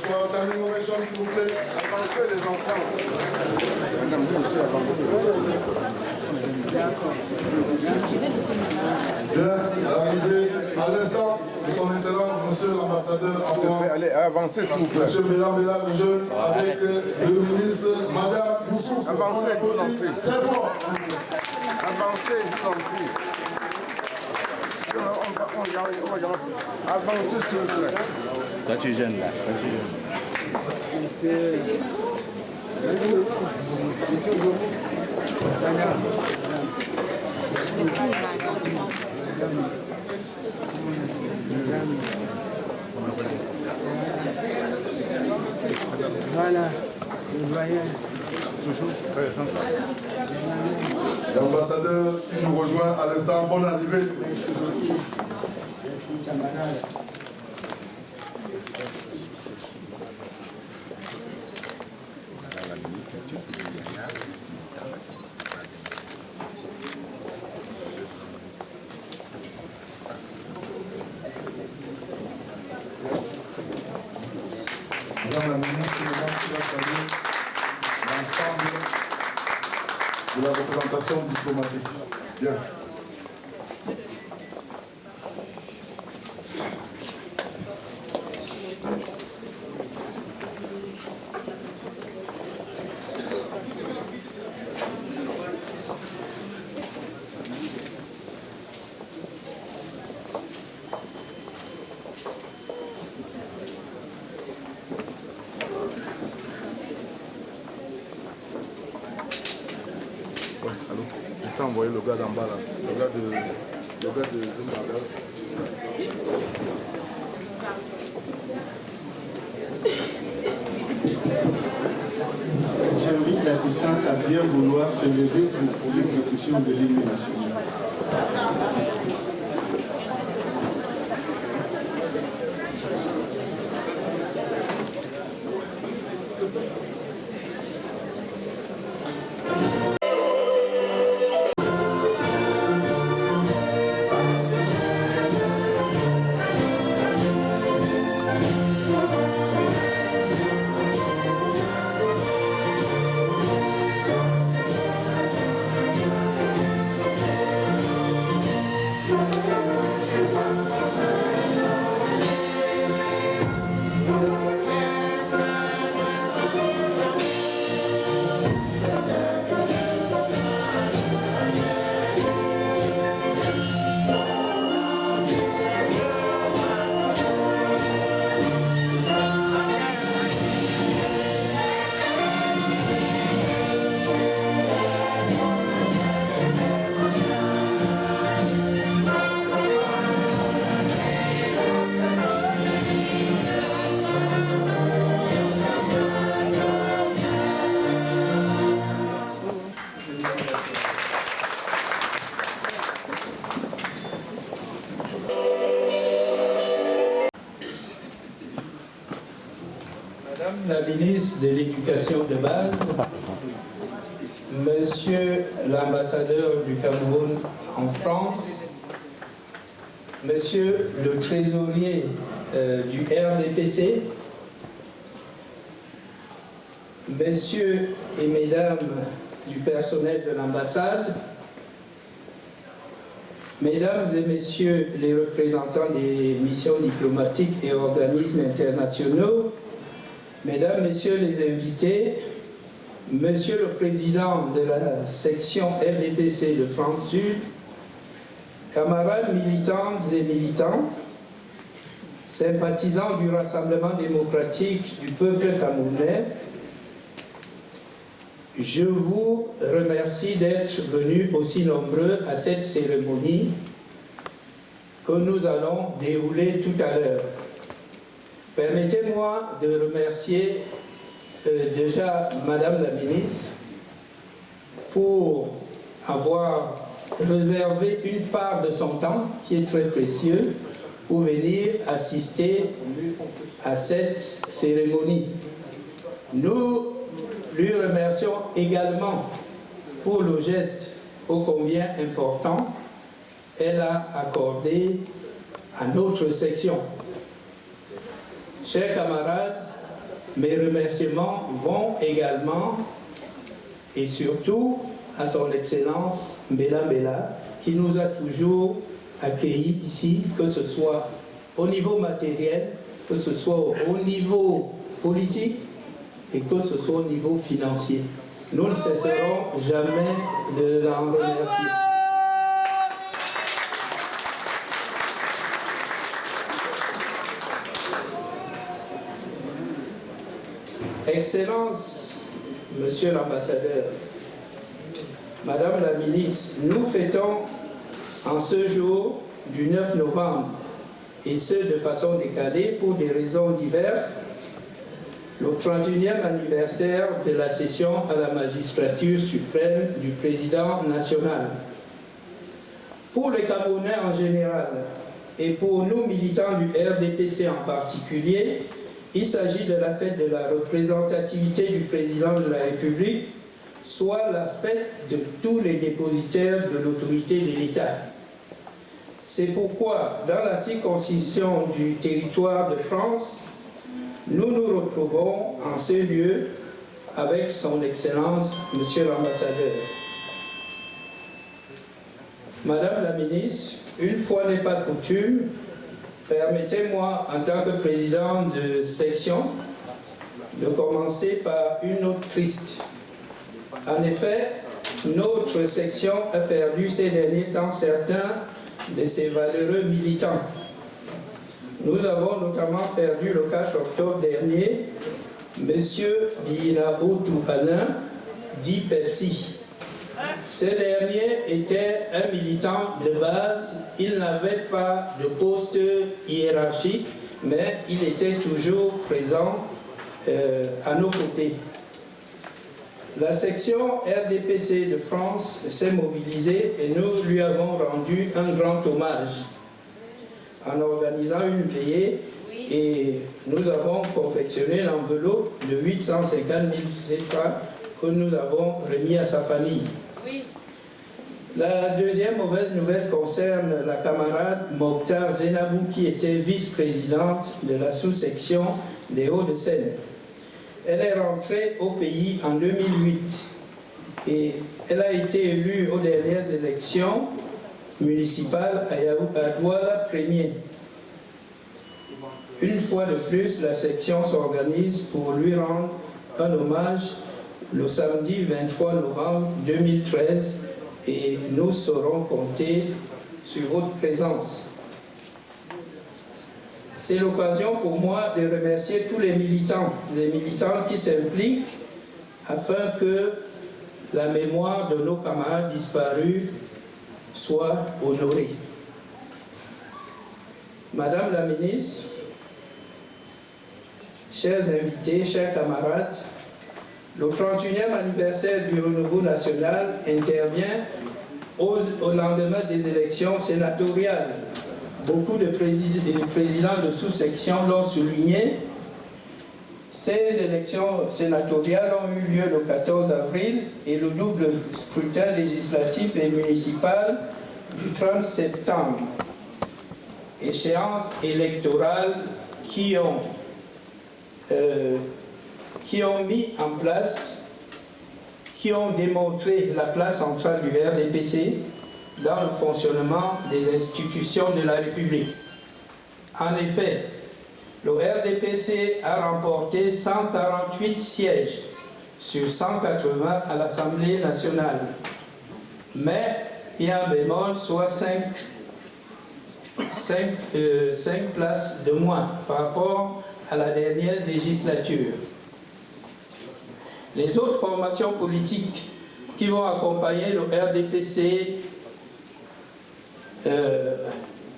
soir. Standing ovation, s'il vous plaît. Avancez les enfants. Bien, arrivé à l'instant de son excellence, monsieur l'ambassadeur en France. Allez, avancez s'il vous plaît. Monsieur mesdames les jeunes, avec le ministre, madame Youssouf. Avancez, je vous en prie. Très fort. Avancez, je vous en prie. Avancez s'il vous plaît. Toi tu gênes là. Toi tu gênes. Voilà, vous voyez. L'ambassadeur qui nous rejoint à l'instant, bonne arrivée. Madame la ministre, mesdames, je vais saluer l'ensemble de la représentation diplomatique. Bien. Allô? Je t'ai envoyé le gars d'en bas là. Le gars de Zimbabwe. J'invite l'assistance à bien vouloir se lever pour l'exécution de l'hymne national. Madame la ministre de l'Éducation de base, Monsieur l'ambassadeur du Cameroun en France, Monsieur le trésorier du RDPC, Messieurs et Mesdames du personnel de l'ambassade, Mesdames et Messieurs les représentants des missions diplomatiques et organismes internationaux, Mesdames, Messieurs les invités, Monsieur le Président de la section RDPC de France Sud, camarades militantes et militants, sympathisants du Rassemblement démocratique du peuple camerounais, je vous remercie d'être venus aussi nombreux à cette cérémonie que nous allons dérouler tout à l'heure. Permettez-moi de remercier déjà Madame la ministre pour avoir réservé une part de son temps, qui est très précieux, pour venir assister à cette cérémonie. Nous lui remercions également pour le geste ô combien important elle a accordé à notre section. Chers camarades, mes remerciements vont également et surtout à son Excellence Mbela Mbela, qui nous a toujours accueillis ici, que ce soit au niveau matériel, que ce soit au niveau politique et que ce soit au niveau financier. Nous ne cesserons jamais de l'en remercier. Excellence, Monsieur l'ambassadeur, Madame la ministre, nous fêtons en ce jour du 9 novembre, et ce de façon décalée pour des raisons diverses, le 31e anniversaire de la session à la magistrature suprême du président national. Pour les Camerounais en général et pour nous militants du RDPC en particulier, il s'agit de la fête de la représentativité du président de la République, soit la fête de tous les dépositaires de l'autorité de l'État. C'est pourquoi, dans la circonscription du territoire de France, nous nous retrouvons en ce lieu avec son Excellence, Monsieur l'ambassadeur. Madame la ministre, une fois n'est pas coutume, permettez-moi, en tant que président de section, de commencer par une note triste. En effet, notre section a perdu ces derniers temps certains de ses valeureux militants. Nous avons notamment perdu le 4 octobre dernier M. Binaoutou Alain, dit Percy. Ce dernier était un militant de base, il n'avait pas de poste hiérarchique, mais il était toujours présent à nos côtés. La section RDPC de France s'est mobilisée et nous lui avons rendu un grand hommage en organisant une veillée et nous avons confectionné l'enveloppe de 850 000 CFA que nous avons remis à sa famille. Oui. La deuxième mauvaise nouvelle concerne la camarade Mokhtar Zenabou qui était vice-présidente de la sous-section des Hauts-de-Seine. Elle est rentrée au pays en 2008 et elle a été élue aux dernières élections municipales à Douala Premier. Une fois de plus, la section s'organise pour lui rendre un hommage le samedi 23 novembre 2013 et nous saurons compter sur votre présence. C'est l'occasion pour moi de remercier tous les militants et militantes qui s'impliquent afin que la mémoire de nos camarades disparus soit honorée. Madame la ministre, chers invités, chers camarades, le 31e anniversaire du renouveau national intervient au lendemain des élections sénatoriales. Beaucoup de présidents de sous-section l'ont souligné. Ces élections sénatoriales ont eu lieu le 14 avril et le double scrutin législatif et municipal du 30 septembre. Échéances électorales qui ont mis en place, qui ont démontré la place centrale du RDPC dans le fonctionnement des institutions de la République. En effet, le RDPC a remporté 148 sièges sur 180 à l'Assemblée nationale, mais il y a un bémol, soit 5 places de moins par rapport à la dernière législature. Les autres formations politiques qui vont accompagner le RDPC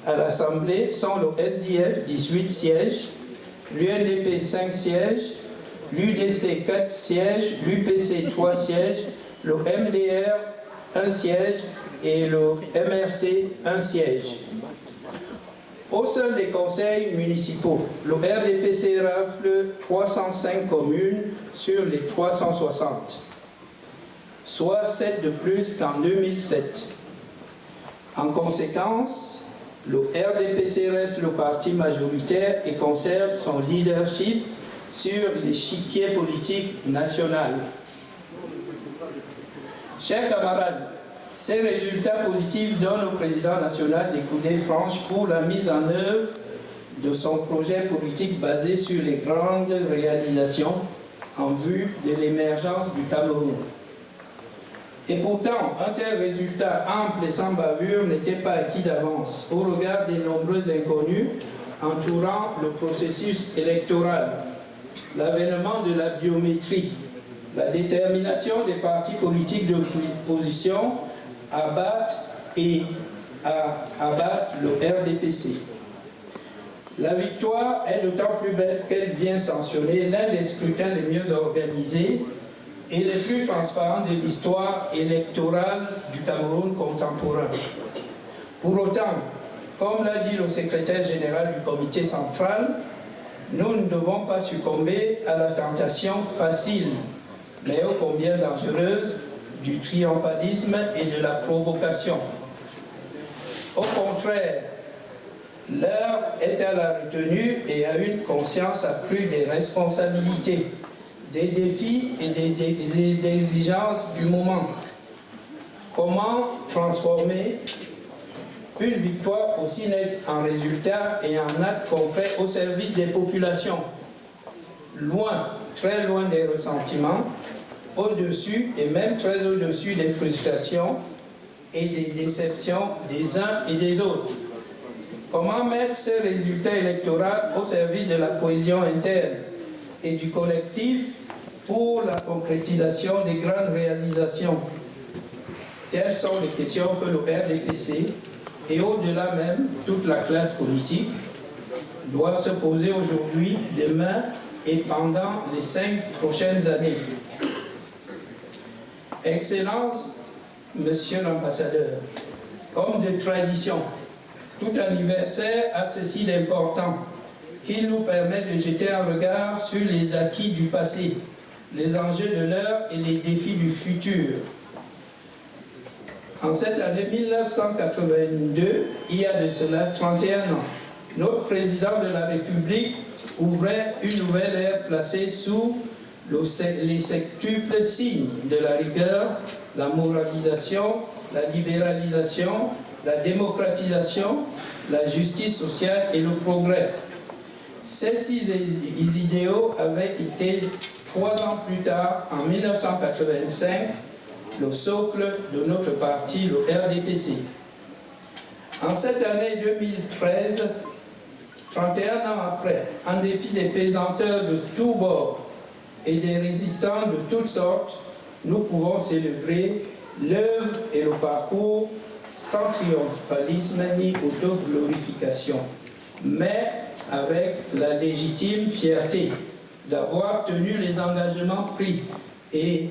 à l'Assemblée sont le SDF, 18 sièges, l'UNDP, 5 sièges, l'UDC, 4 sièges, l'UPC, 3 sièges, le MDR, 1 siège et le MRC, 1 siège. Au sein des conseils municipaux, le RDPC rafle 305 communes sur les 360, soit 7 de plus qu'en 2007. En conséquence, le RDPC reste le parti majoritaire et conserve son leadership, sur l'échiquier politique national. Chers camarades, ces résultats positifs donnent au président national des coulées franches pour la mise en œuvre de son projet politique basé sur les grandes réalisations en vue de l'émergence du Cameroun. Et pourtant, un tel résultat ample et sans bavure n'était pas acquis d'avance au regard des nombreux inconnus entourant le processus électoral, l'avènement de la biométrie, la détermination des partis politiques d'opposition à battre le RDPC. La victoire est d'autant plus belle qu'elle vient sanctionner l'un des scrutins les mieux organisés et les plus transparents de l'histoire électorale du Cameroun contemporain. Pour autant, comme l'a dit le secrétaire général du comité central, nous ne devons pas succomber à la tentation facile, mais ô combien dangereuse, du triomphalisme et de la provocation. Au contraire, l'heure est à la retenue et à une conscience accrue des responsabilités, des défis et des exigences du moment. Comment transformer une victoire aussi nette en résultat et en acte concret au service des populations, loin, très loin des ressentiments, au-dessus et même très au-dessus des frustrations et des déceptions des uns et des autres. Comment mettre ces résultats électoraux au service de la cohésion interne et du collectif pour la concrétisation des grandes réalisations? Telles sont les questions que le RDPC et au-delà même toute la classe politique doivent se poser aujourd'hui, demain et pendant les 5 prochaines années. Excellence, Monsieur l'ambassadeur, comme de tradition, tout anniversaire a ceci d'important, qu'il nous permet de jeter un regard sur les acquis du passé, les enjeux de l'heure et les défis du futur. En cette année 1982, il y a de cela 31 ans, notre président de la République ouvrait une nouvelle ère placée sous les septuples signes de la rigueur, la moralisation, la libéralisation, la démocratisation, la justice sociale et le progrès. Ces 6 idéaux avaient été 3 ans plus tard, en 1985, le socle de notre parti, le RDPC. En cette année 2013, 31 ans après, en dépit des pesanteurs de tous bords et des résistants de toutes sortes, nous pouvons célébrer l'œuvre et le parcours sans triomphalisme ni autoglorification, mais avec la légitime fierté d'avoir tenu les engagements pris et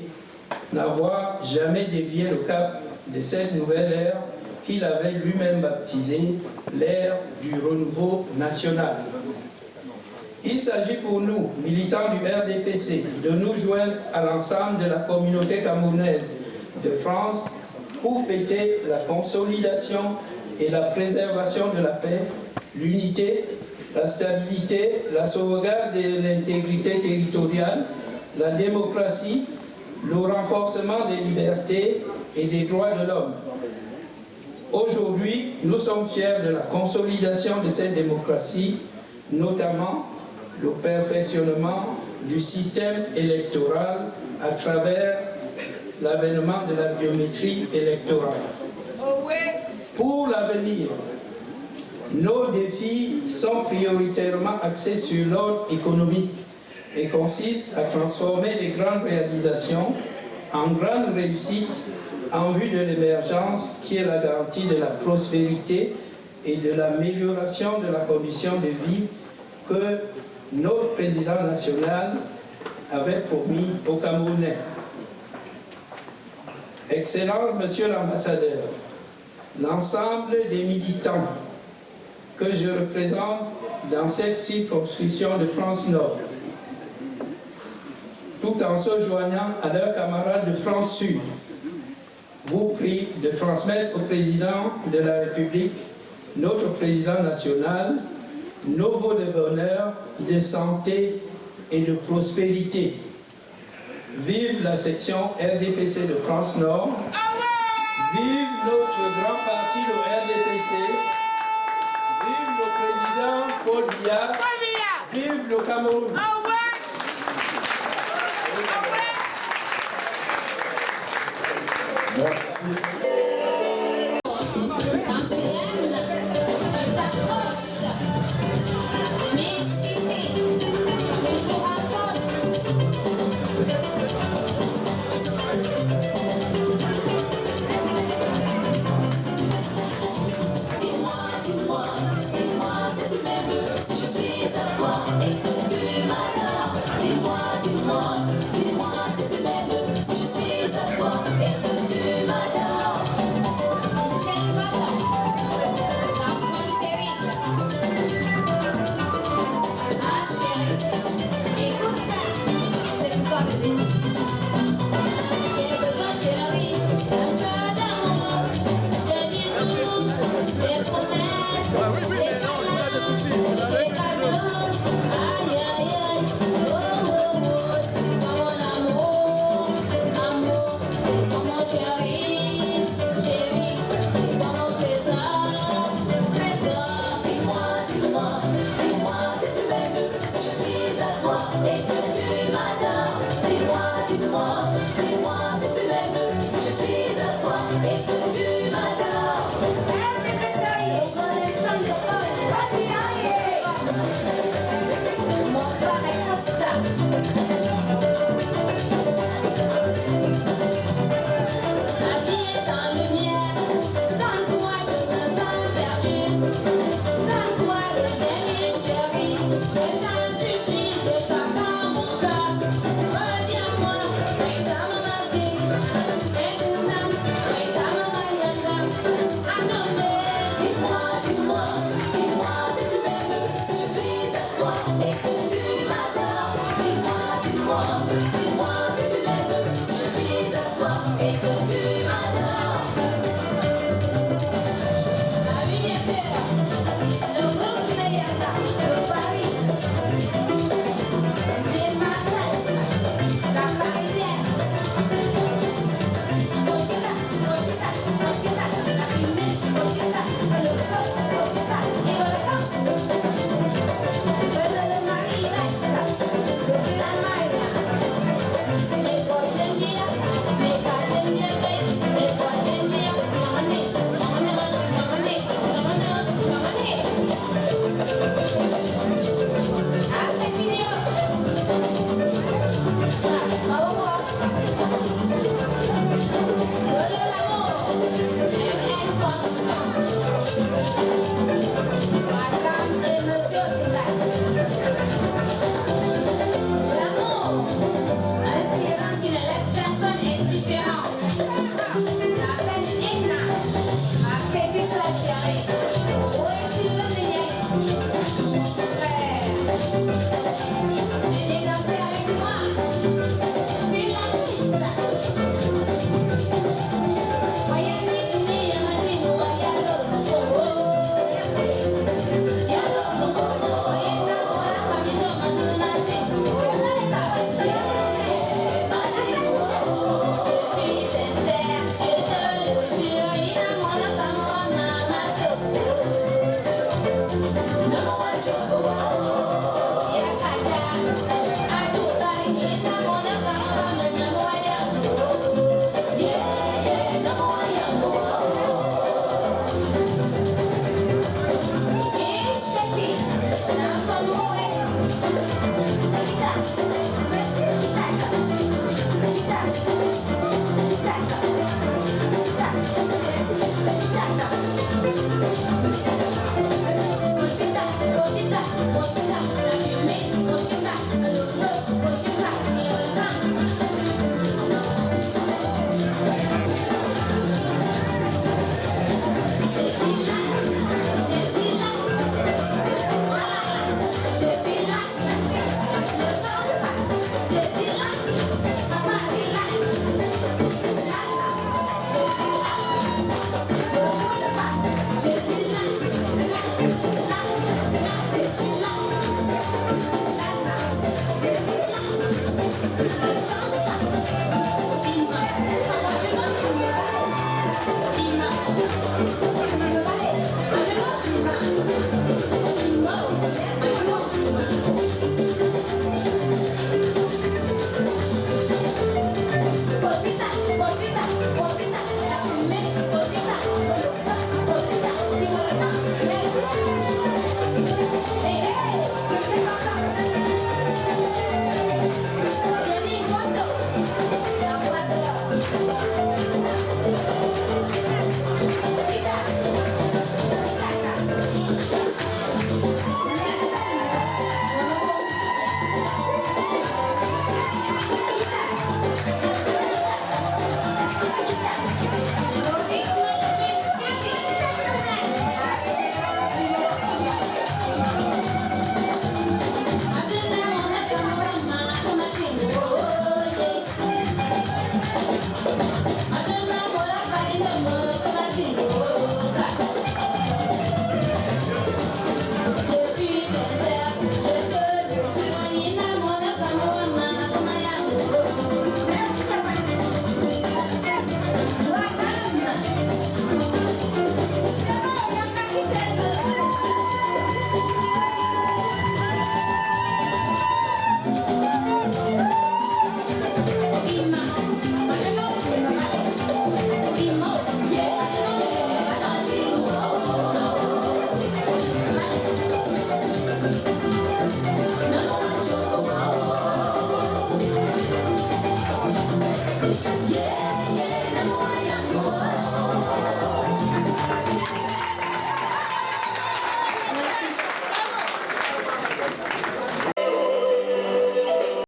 n'avoir jamais dévié le cap de cette nouvelle ère qu'il avait lui-même baptisée l'ère du renouveau national. Il s'agit pour nous, militants du RDPC, de nous joindre à l'ensemble de la communauté camerounaise de France pour fêter la consolidation et la préservation de la paix, l'unité, la stabilité, la sauvegarde de l'intégrité territoriale, la démocratie, le renforcement des libertés et des droits de l'homme. Aujourd'hui, nous sommes fiers de la consolidation de cette démocratie, notamment le perfectionnement du système électoral à travers l'avènement de la biométrie électorale. Pour l'avenir, nos défis sont prioritairement axés sur l'ordre économique et consistent à transformer les grandes réalisations en grandes réussites en vue de l'émergence qui est la garantie de la prospérité et de l'amélioration de la condition de vie que notre président national avait promis aux Camerounais. Excellence, Monsieur l'ambassadeur, l'ensemble des militants que je représente dans cette circonscription de France Nord, tout en se joignant à leurs camarades de France Sud, vous prie de transmettre au président de la République, notre président national, nos vœux de bonheur, de santé et de prospérité. Vive la section RDPC de France Nord. Vive notre grand parti, le RDPC. Vive le président Paul Biya. Vive le Cameroun. Merci. Quand tu aimes, tu t'approches. M'expliquer, toujours à force. Dis-moi, dis-moi, dis-moi si tu m'aimes, si je suis à toi et que tu m'adores. Dis-moi, dis-moi, dis-moi si tu m'aimes, si je suis à toi et que tu m'adores. J'ai le matin, la femme terrible. Ah chérie, écoute ça, c'est pour toi bébé. J'ai besoin chérie, un peu d'amour, des bisous, des promesses, des câlins, des cadeaux. Aïe aïe aïe, oh oh oh, c'est pas mon amour, amour, c'est pas mon chéri, chéri, c'est pas mon trésor, trésor. Dis-moi, dis-moi, dis-moi si tu m'aimes, si je suis à toi et que tu m'adores. Dis-moi, dis-moi, dis-moi si tu m'aimes, si je suis à toi et que tu m'adores. Mon frère, écoute ça. La vie est sans lumière, sans toi je me sens perdue. Sans toi reviens chérie, je t'en supplie, je t'attends mon cœur. Reviens-moi, aide à ma magie, aide-moi, aide à ma mayanga. Dis-moi, dis-moi, dis-moi si tu m'aimes, si je suis à toi et que tu m'adores. Dis-moi, dis-moi, dis-moi si tu m'aimes, si je suis à toi et que tu m'adores. Ah oui, bien sûr, le groupe Mayanga de Paris, des Marseille, la Parisienne. Conchita, Conchita, Conchita, la fumée, Conchita, le feu, Conchita, et le camp. Le mariage.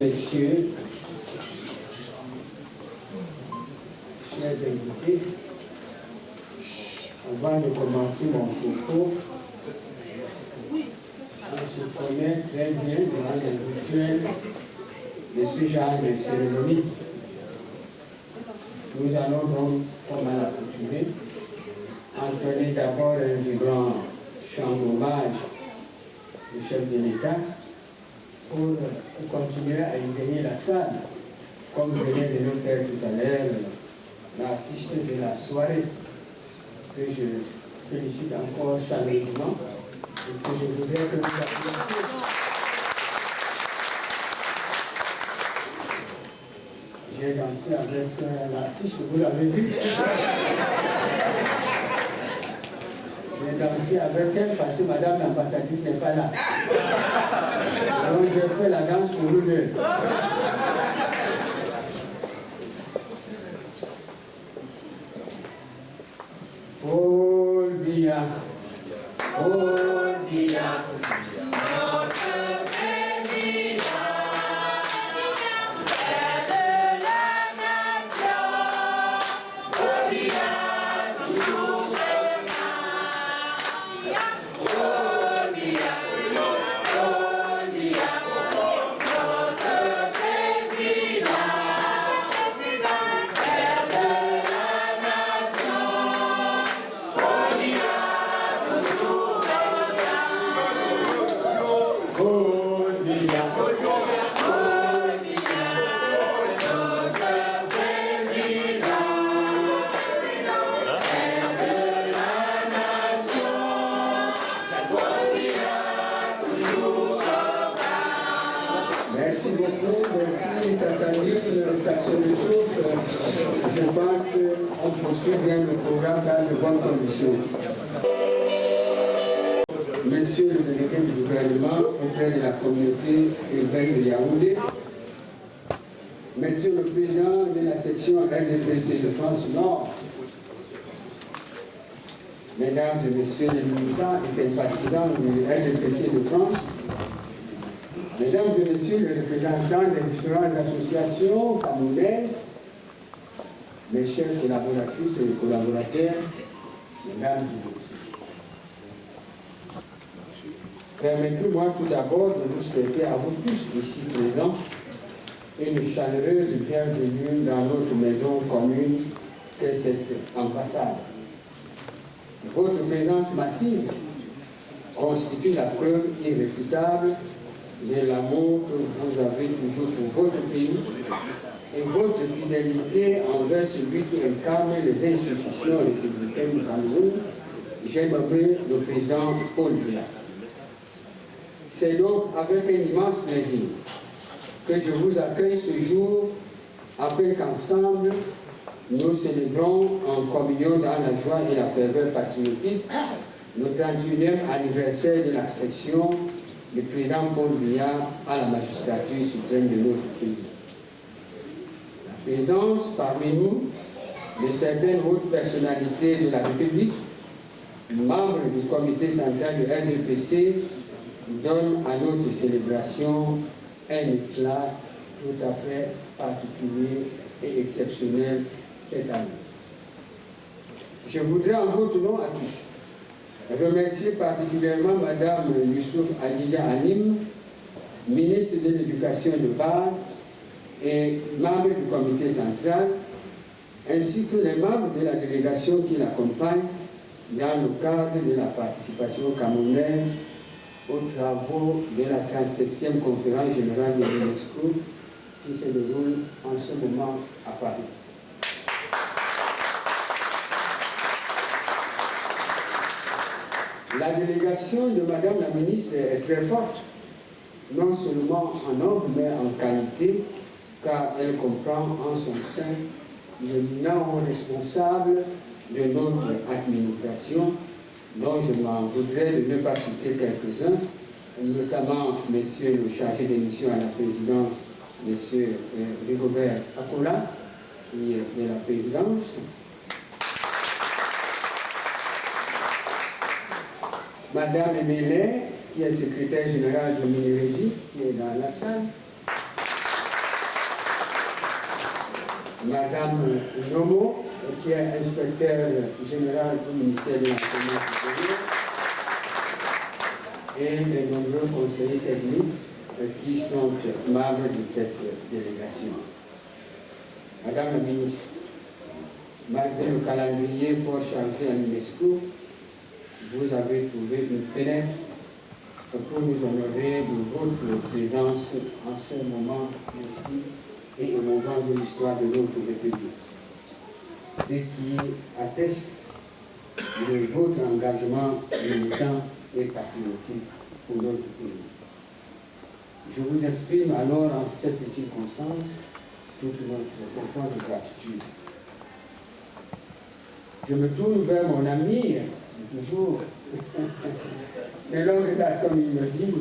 Messieurs, chers invités, avant de commencer mon propos, on se connaît très bien dans les rituels de ce genre de cérémonie. Nous allons donc, comme à l'accoutumée, entonner d'abord un vibrant chant d'hommage du chef de l'État pour continuer à égayer la salle, comme venait de le faire tout à l'heure l'artiste de la soirée, que je félicite encore chaleureusement et que je voudrais que vous applaudissiez. J'ai dansé avec l'artiste, vous l'avez vu? J'ai dansé avec elle parce que madame l'ambassadrice n'est pas là. Donc j'ai fait la danse pour nous deux. Paul Biya, Paul Biya. Merci beaucoup, merci, ça s'annule, ça se réchauffe. Je pense qu'on poursuit bien le programme dans de bonnes conditions. Monsieur le délégué du gouvernement auprès de la communauté urbaine de Yaoundé, Monsieur le président de la section RDPC de France Nord, Mesdames et Messieurs les militants et sympathisants du RDPC de France, Mesdames et Messieurs les représentants des différentes associations camerounaises, mes chers collaboratrices et collaborateurs, Mesdames et Messieurs. Permettez-moi tout d'abord de vous souhaiter à vous tous ici présents une chaleureuse bienvenue dans notre maison commune qu'est cette ambassade. Votre présence massive constitue la preuve irréfutable de l'amour que vous avez toujours pour votre pays et votre fidélité envers celui qui incarne les institutions républicaines du Cameroun, j'ai nommé le président Paul Biya. C'est donc avec un immense plaisir que je vous accueille ce jour afin qu'ensemble nous célébrons en communion dans la joie et la ferveur patriotique le 31e anniversaire de l'accession du président Paul Biya à la magistrature suprême de notre pays. La présence parmi nous de certaines hautes personnalités de la République, membres du comité central du RDPC, donne à notre célébration un éclat tout à fait particulier et exceptionnel cette année. Je voudrais en votre nom à tous remercier particulièrement Madame Youssouf Adjidja Anim, ministre de l'Éducation de base et membre du comité central, ainsi que les membres de la délégation qui l'accompagnent dans le cadre de la participation camerounaise aux travaux de la 37e conférence générale de l'UNESCO qui se déroule en ce moment à Paris. La délégation de Madame la ministre est très forte, non seulement en nombre mais en qualité, car elle comprend en son sein l'éminent responsable de notre administration, dont je m'en voudrais de ne pas citer quelques-uns, notamment Monsieur le chargé de mission à la présidence, Monsieur Rigobert Akola, qui est de la présidence, Madame Emelé, qui est secrétaire générale de Minérésie, qui est dans la salle, Madame Nomo, qui est inspecteur général au ministère de l'Enseignement supérieur, et les nombreux conseillers techniques qui sont membres de cette délégation. Madame la ministre, malgré le calendrier fort chargé à l'UNESCO, vous avez trouvé une fenêtre pour nous honorer de votre présence en ce moment précis et émouvant de l'histoire de notre République. Ce qui atteste de votre engagement militant et patriotique pour notre pays. Je vous exprime alors en cette circonstance toute notre profonde gratitude. Je me tourne vers mon ami, toujours, de longue date, comme il me dit,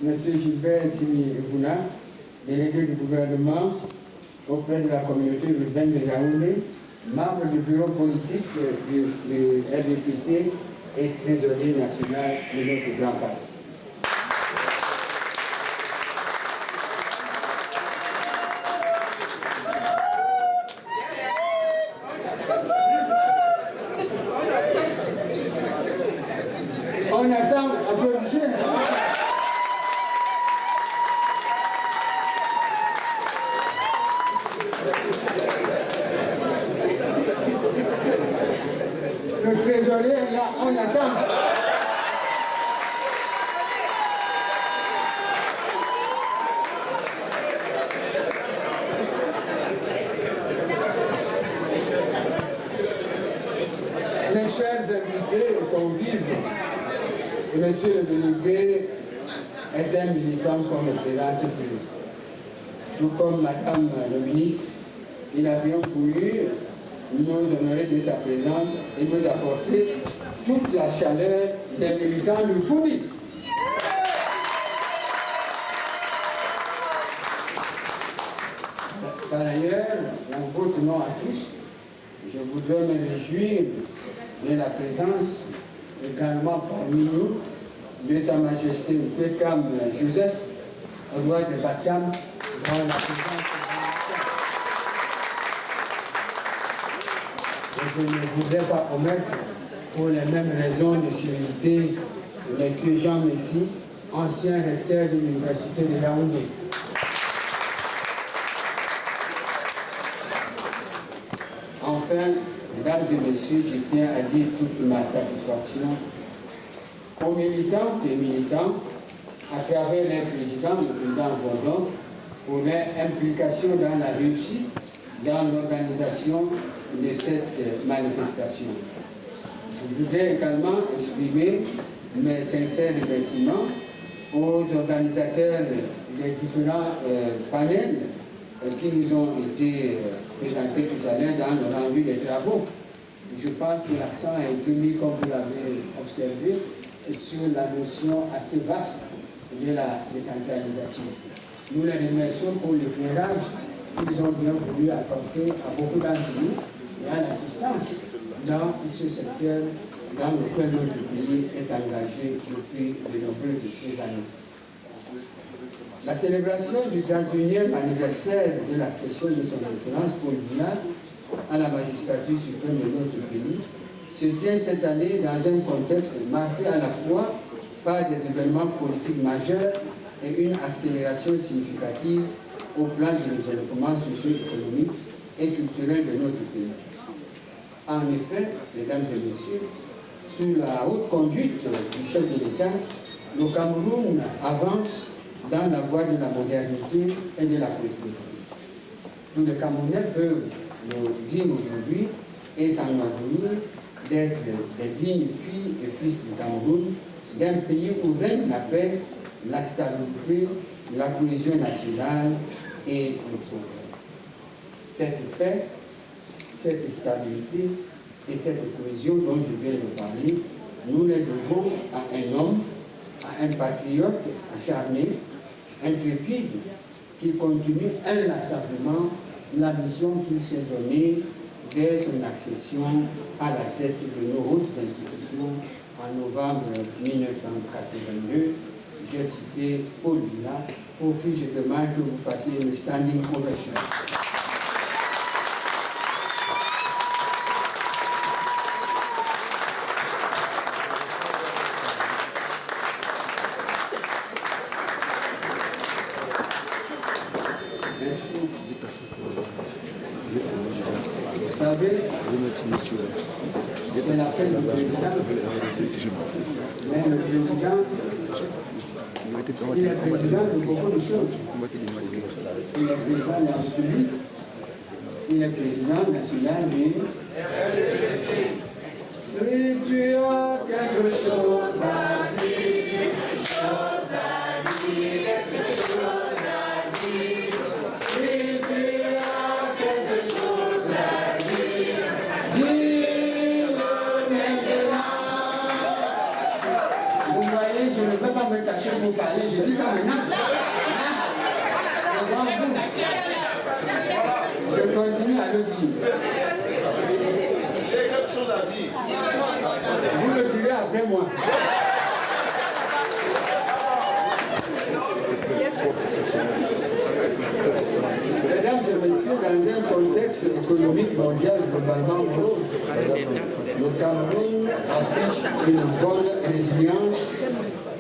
M. Gilbert Timi-Evuna, délégué du gouvernement auprès de la communauté urbaine de Yaoundé, membre du bureau politique du RDPC et trésorier national de notre grand parti. On attend, applaudissez. Le trésorier, là, on attend. Mes chers invités et convives, Monsieur le délégué est un militant qu'on ne présente plus. Tout comme Madame le ministre, il a bien voulu nous honorer de sa présence et nous apporter toute la chaleur des militants du Founi. Par ailleurs, en votre nom à tous, je voudrais me réjouir de la présence également parmi nous de Sa Majesté Bekam Joseph, roi de Batiam, dans la présence de je ne voudrais pas omettre, pour les mêmes raisons de civilité, M. Jean Messi, ancien recteur de l'Université de Yaoundé. Enfin, mesdames et messieurs, je tiens à dire toute ma satisfaction aux militantes et militants, à travers les présidents, le président Vordon, pour leur implication dans la réussite, dans l'organisation de cette manifestation. Je voudrais également exprimer mes sincères remerciements aux organisateurs des différents panels qui nous ont été présentés tout à l'heure dans le rendu des travaux. Je pense que l'accent a été mis, comme vous l'avez observé, sur la notion assez vaste de la décentralisation. Nous les remercions pour l'éclairage qu'ils ont bien voulu apporter à beaucoup d'entre nous et à l'assistance dans ce secteur dans lequel notre pays est engagé depuis de nombreuses années. La célébration du 31e anniversaire de l'accession de son Excellence Paul Biya à la magistrature suprême de notre pays se tient cette année dans un contexte marqué à la fois par des événements politiques majeurs et une accélération significative au plan du développement socio-économique et culturel de notre pays. En effet, mesdames et messieurs, sous la haute conduite du chef de l'État, le Cameroun avance dans la voie de la modernité et de la prospérité. Tous les Camerounais peuvent le dire aujourd'hui et s'enorgueillir d'être des dignes filles et fils du Cameroun, d'un pays où règne la paix, la stabilité, la cohésion nationale et le progrès. Cette paix, cette stabilité et cette cohésion dont je viens de parler, nous les devons à un homme, à un patriote acharné, intrépide, qui continue inlassablement la mission qu'il s'est donnée dès son accession à la tête de nos hautes institutions en novembre 1982. J'ai cité Paul Biya, pour qui je demande que vous fassiez une standing ovation. savez, c'est la fête du président. Mais le président, il est président de beaucoup de choses. Il est président de la République, il est président national du... Si tu as quelque chose à dire, quelque chose à dire, si tu as quelque chose à dire, dis-le maintenant. Vous voyez, je ne peux pas me cacher pour parler, je dis ça maintenant. Je continue à le dire. J'ai quelque chose à dire. Vous le direz après moi. Mesdames et messieurs, dans un contexte économique mondial globalement gros, le Cameroun affiche une bonne résilience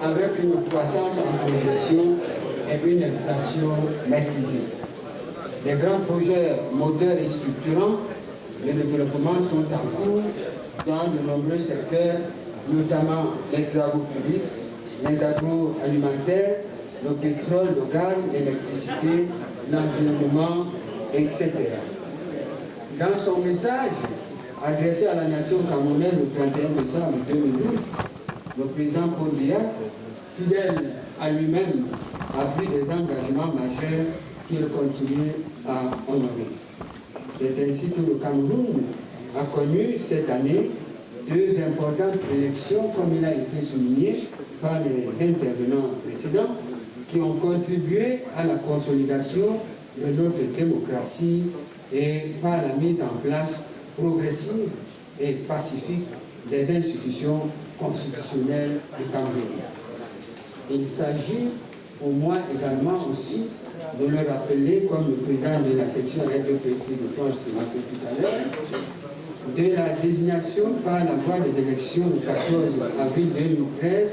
avec une croissance en progression et une inflation maîtrisée. Les grands projets moteurs et structurants de développement sont en cours dans de nombreux secteurs, notamment les travaux publics, les agroalimentaires, le pétrole, le gaz, l'électricité, l'environnement, etc. Dans son message adressé à la nation camerounaise le 31 décembre 2012, le président Paul Biya, fidèle à lui-même, a pris des engagements majeurs qu'il continue à honorer. C'est ainsi que le Cameroun a connu cette année deux importantes élections, comme il a été souligné par les intervenants précédents, qui ont contribué à la consolidation de notre démocratie et par la mise en place progressive et pacifique des institutions constitutionnelles du Cameroun. Il s'agit au moins également aussi de le rappeler, comme le président de la section RDPC de France l'a fait tout à l'heure, de la désignation par la voie des élections du 14 avril 2013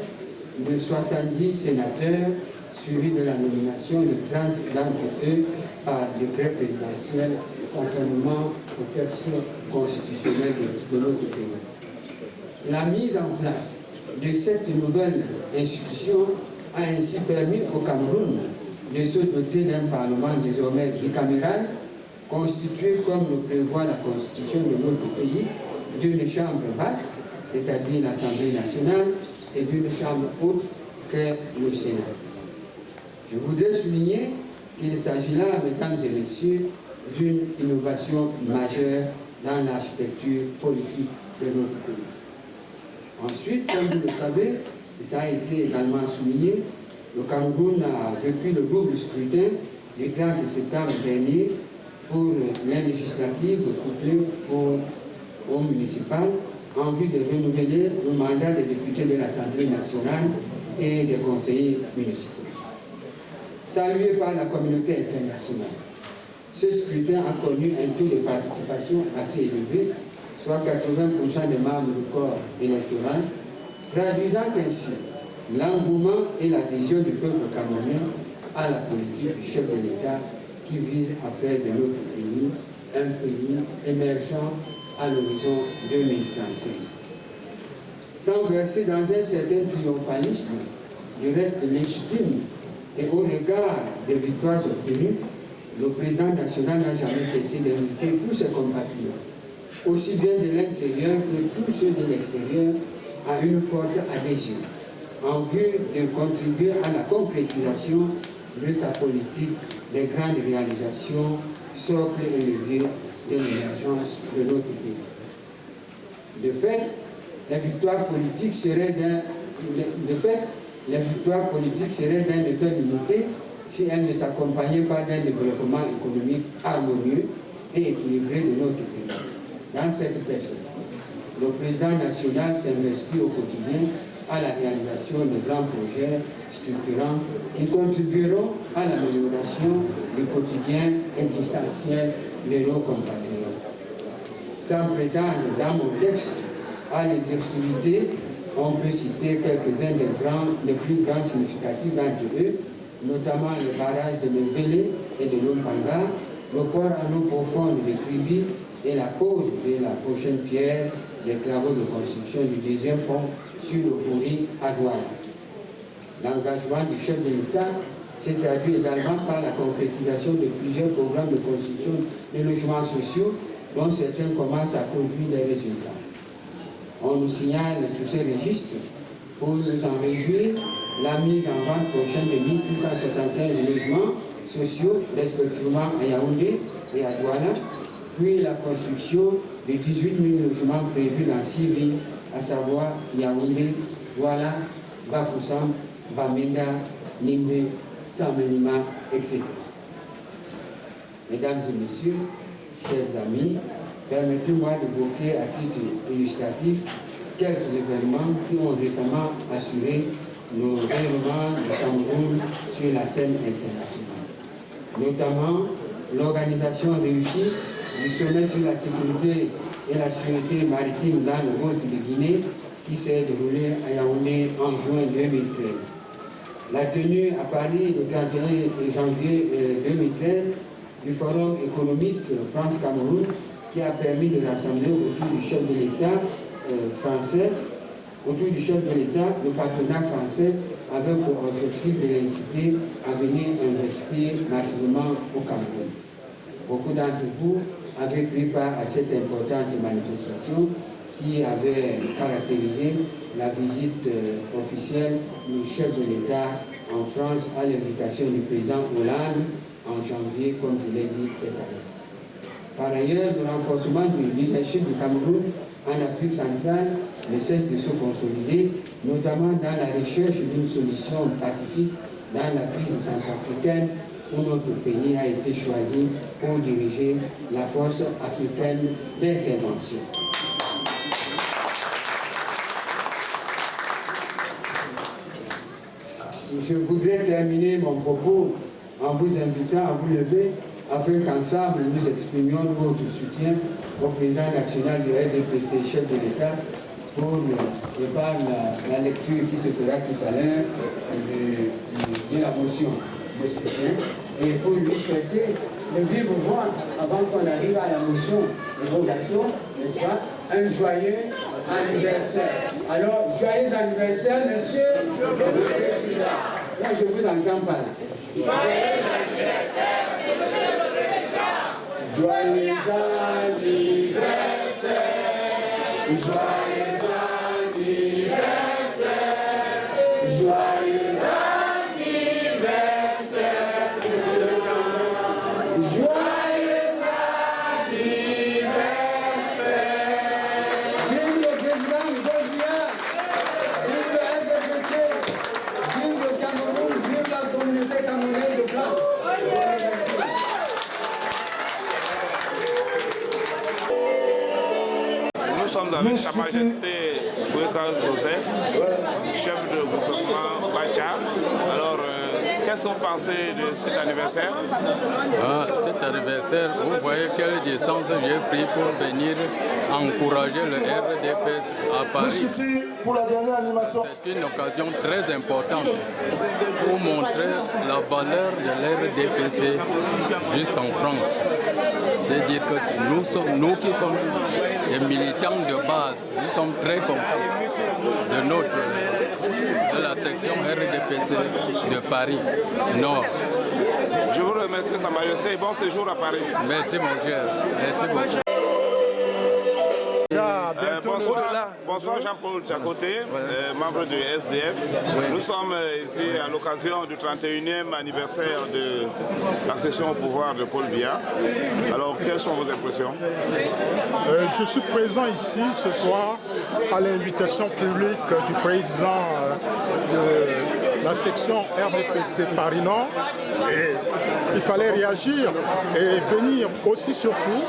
de 70 sénateurs, suivi de la nomination de 30 d'entre eux par décret présidentiel conformément au texte constitutionnel de notre pays. La mise en place de cette nouvelle institution a ainsi permis au Cameroun de se doter d'un parlement désormais bicaméral, constitué comme le prévoit la constitution de notre pays, d'une chambre basse, c'est-à-dire l'Assemblée nationale, et d'une chambre haute qu'est le Sénat. Je voudrais souligner qu'il s'agit là, mesdames et messieurs, d'une innovation majeure dans l'architecture politique de notre pays. Ensuite, comme vous le savez, et ça a été également souligné, le Cameroun a vécu le double scrutin du 30 septembre dernier pour les législatives couplées au municipal en vue de renouveler le mandat des députés de l'Assemblée nationale et des conseillers municipaux. Salué par la communauté internationale, ce scrutin a connu un taux de participation assez élevé, soit 80% des membres du corps électoral, traduisant ainsi l'engouement et l'adhésion du peuple camerounais à la politique du chef de l'État qui vise à faire de notre pays un pays émergent à l'horizon 2035. Sans verser dans un certain triomphalisme du reste légitime et au regard des victoires obtenues, le président national n'a jamais cessé d'inviter tous ses compatriotes, aussi bien de l'intérieur que tous ceux de l'extérieur, à une forte adhésion, en vue de contribuer à la concrétisation de sa politique des grandes réalisations, socle et levier de l'émergence de notre pays. De fait, les victoires politiques seraient d'un effet limité si elles ne s'accompagnaient pas d'un développement économique harmonieux et équilibré de notre pays. Dans cette perspective, le président national s'investit au quotidien à la réalisation de grands projets structurants qui contribueront à l'amélioration du quotidien existentiel de nos compatriotes. Sans prétendre dans mon texte à l'exhaustivité, on peut citer quelques-uns des plus grands significatifs d'entre eux, notamment les barrages de Mvele et de Lompanga, le port en eau profonde de Kribi est la cause de la prochaine pierre des travaux de construction du deuxième pont sur le Fourie à Douala. L'engagement du chef de l'État s'est traduit également par la concrétisation de plusieurs programmes de construction de logements sociaux dont certains commencent à produire des résultats. On nous signale sous ces registres, pour nous en réjouir, la mise en vente prochaine de 1675 logements sociaux, respectivement à Yaoundé et à Douala, puis la construction de 18 000 logements prévus dans 6 villes, à savoir Yaoundé, Douala, Bafoussam, Bamenda, Nimbe, Samelima, etc. Mesdames et messieurs, chers amis, permettez-moi d'évoquer à titre illustratif quelques événements qui ont récemment assuré nos rayonnements du Cameroun sur la scène internationale. Notamment l'organisation réussie du sommet sur la sécurité et la sûreté maritime dans le golfe de Guinée qui s'est déroulé à Yaoundé en juin 2013. La tenue à Paris le 31 janvier 2013 du Forum économique France-Cameroun qui a permis de rassembler autour du chef de l'État français, le patronat français avec pour objectif de l'inciter à venir investir massivement au Cameroun. Beaucoup d'entre vous avaient pris part à cette importante manifestation qui avait caractérisé la visite officielle du chef de l'État en France à l'invitation du président Hollande en janvier, comme je l'ai dit cette année. Par ailleurs, le renforcement du leadership du Cameroun en Afrique centrale ne cesse de se consolider, notamment dans la recherche d'une solution pacifique dans la crise centrafricaine où notre pays a été choisi pour diriger la force africaine d'intervention. Je voudrais terminer mon propos en vous invitant à vous lever afin qu'ensemble nous exprimions notre soutien au président national du RDPC, chef de l'État, pour la lecture qui se fera tout à l'heure de la motion de soutien et pour lui souhaiter de vivre voix avant qu'on arrive à la motion de votation, n'est-ce pas, un joyeux anniversaire. Alors, joyeux anniversaire, monsieur le président. Là, je vous entends pas là. Joyeux anniversaire, monsieur le président. Joyeux anniversaire. Joyeux anniversaire. Joyeux anniversaire. Joyeux anniversaire. Vive le président Paul Biya. Vive le RDPC. Vive le Cameroun. Vive la communauté camerounaise de France. Nous sommes avec Sa Majesté Boubacar Joseph, chef de gouvernement Bacha. Alors, qu'est-ce que vous pensez de cet anniversaire? Cet anniversaire, vous voyez quelle distance j'ai pris pour venir encourager le RDP à Paris. C'est une occasion très importante pour montrer la valeur de l'RDPC jusqu'en France. C'est-à-dire que nous qui sommes des militants de base, nous sommes très contents de la section RDPC de Paris Nord. Je vous remercie, Sa Majesté, et bon séjour à Paris. Merci mon cher, merci beaucoup. Bonsoir Jean-Paul Tchakoté, membre du SDF. Nous sommes ici à l'occasion du 31e anniversaire de l'accession au pouvoir de Paul Biya. Alors, quelles sont vos impressions? Je suis présent ici ce soir à l'invitation publique du président de la section RDPC Paris Nord. Et il fallait réagir et venir aussi surtout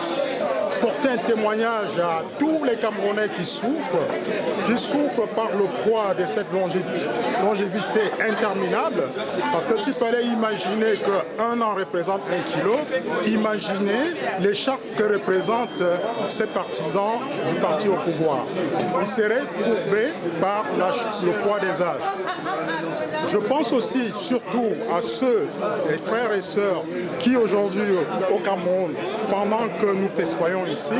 porter un témoignage à tous les Camerounais qui souffrent par le poids de cette longévité interminable. Parce que s'il fallait imaginer qu'un an représente 1 kilo, imaginez l'écharpe que représentent ces partisans du parti au pouvoir. Ils seraient courbés par le poids des âges. Je pense aussi surtout à ceux, les frères et sœurs, qui aujourd'hui au Cameroun, pendant que nous festoyons ici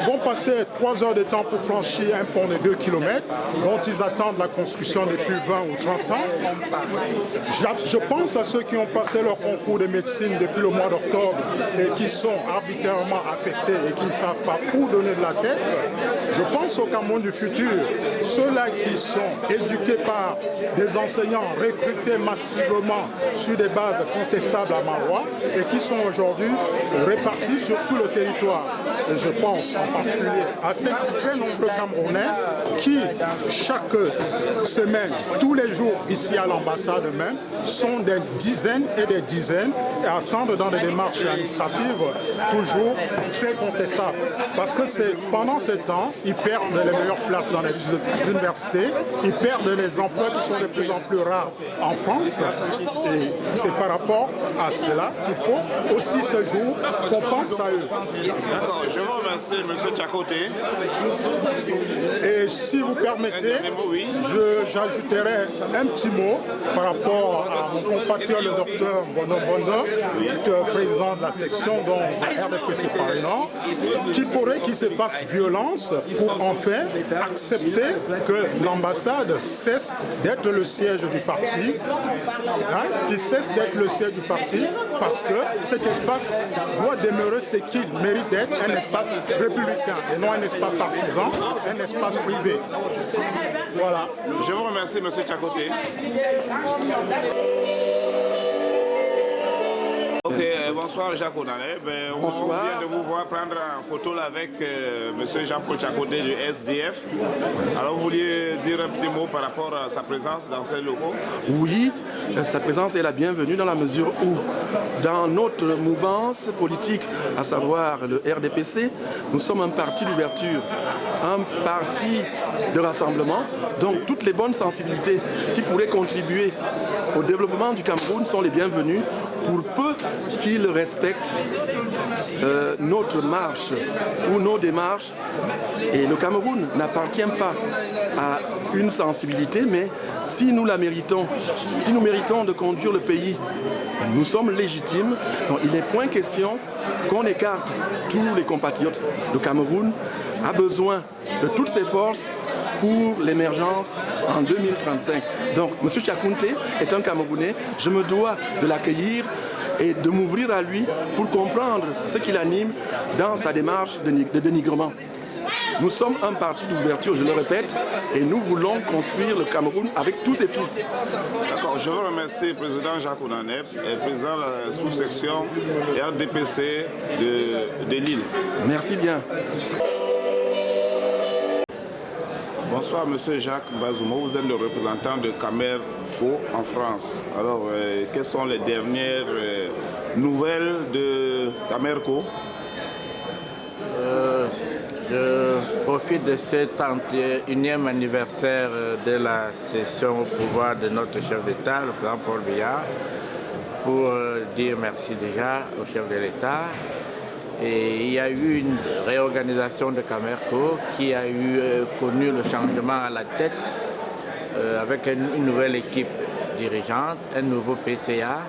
vont passer 3 heures de temps pour franchir un pont de 2 km dont ils attendent la construction depuis 20 ou 30 ans. Je pense à ceux qui ont passé leur concours de médecine depuis le mois d'octobre et qui sont arbitrairement affectés et qui ne savent pas où donner de la tête. Je pense au Cameroun du futur, ceux-là qui sont éduqués par des enseignants recrutés massivement sur des bases contestables à Marois et qui sont aujourd'hui répartis sur tout le territoire. Et je pense en particulier à ces très nombreux Camerounais qui, chaque semaine, tous les jours ici à l'ambassade même, sont des dizaines et des dizaines et attendent dans des démarches administratives toujours très contestables. Parce que c'est pendant ce temps, ils perdent les meilleures places dans les universités, ils perdent les emplois qui sont de plus en plus rares en France. Et c'est par rapport à cela qu'il faut aussi ce jour qu'on pense à eux. D'accord, je vous remercie, M. Tchakoté. Et si vous permettez, j'ajouterai un petit mot par rapport à mon compatriote, le docteur Bono Bondo, président de la section dont RDPC Paris Nord, qu'il faudrait qu'il se fasse violence pour enfin accepter que l'ambassade cesse d'être le siège du parti, qu'il cesse d'être le siège du parti, parce que cet espace doit demeurer ce qu'il mérite d'être, un espace républicain et non un espace partisan, un espace privé. Voilà. Je vous remercie, M. Tchakoté. Ok, bonsoir Jacques Onané. Bonsoir. On vient de vous voir prendre en photo là avec M. Jean-Paul Tchakoté du SDF. Alors vous vouliez dire un petit mot par rapport à sa présence dans ces locaux? Oui, sa présence est la bienvenue dans la mesure où, dans notre mouvance politique, à savoir le RDPC, nous sommes un parti d'ouverture, un parti de rassemblement. Donc toutes les bonnes sensibilités qui pourraient contribuer au développement du Cameroun sont les bienvenues, pour peu qu'ils respectent notre marche ou nos démarches. Et le Cameroun n'appartient pas à une sensibilité, mais si nous la méritons, si nous méritons de conduire le pays, nous sommes légitimes. Donc il n'est point question qu'on écarte tous les compatriotes. Le Cameroun a besoin de toutes ses forces pour l'émergence en 2035. Donc M. Tchakounté est un Camerounais, je me dois de l'accueillir et de m'ouvrir à lui pour comprendre ce qui l'anime dans sa démarche de dénigrement. Nous sommes un parti d'ouverture, je le répète, et nous voulons construire le Cameroun avec tous ses fils. D'accord, je vous remercie, le président Jacques Onané, président de la sous-section RDPC de Lille. Merci bien. Bonsoir, Monsieur Jacques Bazoumo, vous êtes le représentant de Camerco en France. Alors, quelles sont les dernières nouvelles de Camerco? Je profite de ce 31e anniversaire de la cession au pouvoir de notre chef d'État, le président Paul Biya, pour dire merci déjà au chef de l'État. Et il y a eu une réorganisation de Camerco qui a connu le changement à la tête avec une nouvelle équipe dirigeante, un nouveau PCA,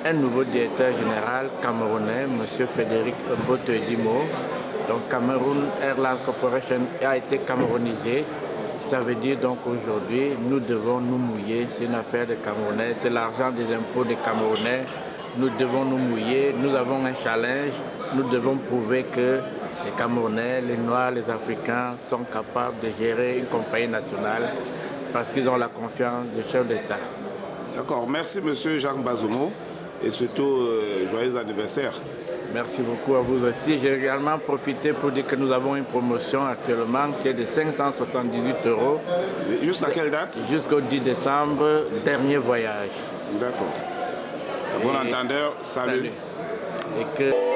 un nouveau directeur général camerounais, M. Frédéric Bote-Dimo. Donc Cameroun Airlines Corporation a été camerounisé. Ça veut dire donc aujourd'hui, nous devons nous mouiller. C'est une affaire de Camerounais, c'est l'argent des impôts des Camerounais. Nous devons nous mouiller, nous avons un challenge. Nous devons prouver que les Camerounais, les Noirs, les Africains sont capables de gérer une compagnie nationale parce qu'ils ont la confiance du chef d'État. D'accord, merci M. Jacques Bazoumo et surtout joyeux anniversaire. Merci beaucoup à vous aussi. J'ai également profité pour dire que nous avons une promotion actuellement qui est de 578 €. Jusqu'à quelle date? Jusqu'au 10 décembre, dernier voyage. D'accord. Bon entendeur, salut. Et que...